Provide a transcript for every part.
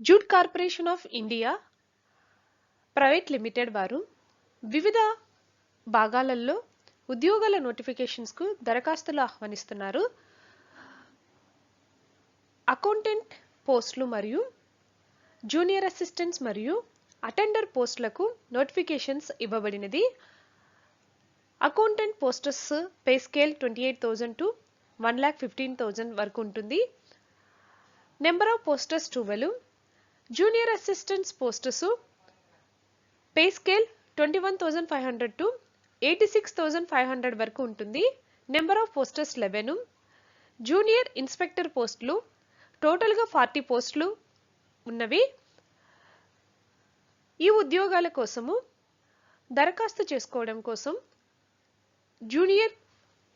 Jute corporation of India private limited వారు వివిధ భాగాలలో ఉద్యోగాల నోటిఫికేషన్స్కు దరఖాస్తులు ఆహ్వానిస్తున్నారు. అకౌంటెంట్ పోస్టులు మరియు జూనియర్ అసిస్టెంట్స్ మరియు అటెండర్ పోస్టులకు నోటిఫికేషన్స్ ఇవ్వబడినది. Accountant posts pay scale 28,000 to 1,15,000 వరకు ఉంటుంది. Number of posts 12. Junior assistants posts pay scale 21,500 to 86,500 వరకు ఉంటుంది. Number of posts 11. Junior inspector పోస్టులు టోటల్గా 40 పోస్టులు ఉన్నవి. ఈ ఉద్యోగాల కోసము దరఖాస్తు చేసుకోవడం కోసం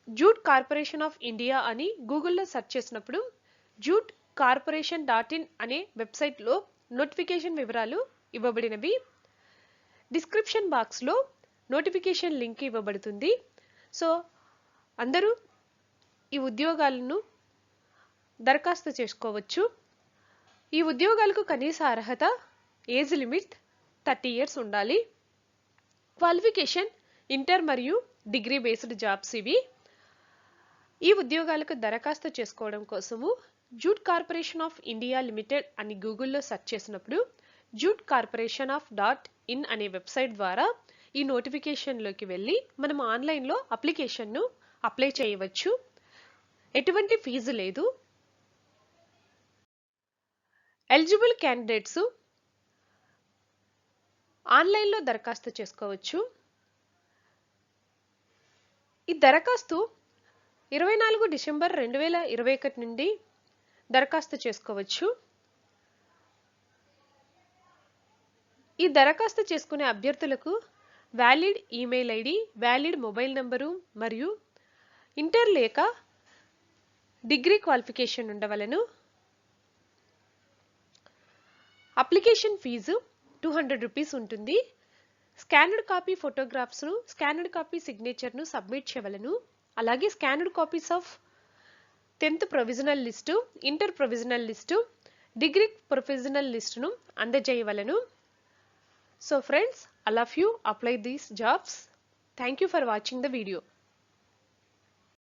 జూట్ కార్పొరేషన్ ఆఫ్ ఇండియా అని గూగుల్లో సెర్చ్ చేసినప్పుడు jute-corporation.in అనే వెబ్సైట్లో నోటిఫికేషన్ వివరాలు ఇవ్వబడినవి. డిస్క్రిప్షన్ బాక్స్లో నోటిఫికేషన్ లింక్ ఇవ్వబడుతుంది. సో అందరూ ఈ ఉద్యోగాలను దరఖాస్తు చేసుకోవచ్చు. ఈ ఉద్యోగాలకు కనీస అర్హత ఏజ్ లిమిట్ 30 years ఉండాలి. క్వాలిఫికేషన్ ఇంటర్ మరియు డిగ్రీ బేస్డ్ జాబ్స్ ఇవి. ఈ ఉద్యోగాలకు దరఖాస్తు చేసుకోవడం కోసము jute corporation of India limited అని గూగుల్లో సెర్చ్ చేసినప్పుడు jute-corporation.in అనే వెబ్సైట్ ద్వారా ఈ నోటిఫికేషన్లోకి వెళ్ళి మనం ఆన్లైన్లో అప్లికేషన్ను అప్లై చేయవచ్చు. ఎటువంటి ఫీజు లేదు. ఎలిజిబుల్ క్యాండిడేట్స్ ఆన్లైన్లో దరఖాస్తు చేసుకోవచ్చు. ఈ దరఖాస్తు 24 డిసెంబర్ 2021 నుండి దరఖాస్తు చేసుకోవచ్చు. ఈ దరఖాస్తు చేసుకునే అభ్యర్థులకు valid email ID, valid mobile number మరియు ఇంటర్ లేక డిగ్రీ క్వాలిఫికేషన్ ఉండవలను. అప్లికేషన్ ఫీజు 200 రూపీస్ ఉంటుంది. స్కానర్డ్ కాపీ ఫోటోగ్రాఫ్స్ను, స్కానర్డ్ కాపీ సిగ్నేచర్ను సబ్మిట్ చేయవలను. అలాగే scanned copies of 10th provisional list, inter provisional list, degree provisional లిస్టును అందజేయవలను. So friends, all of you apply these jobs. Thank you for watching the video.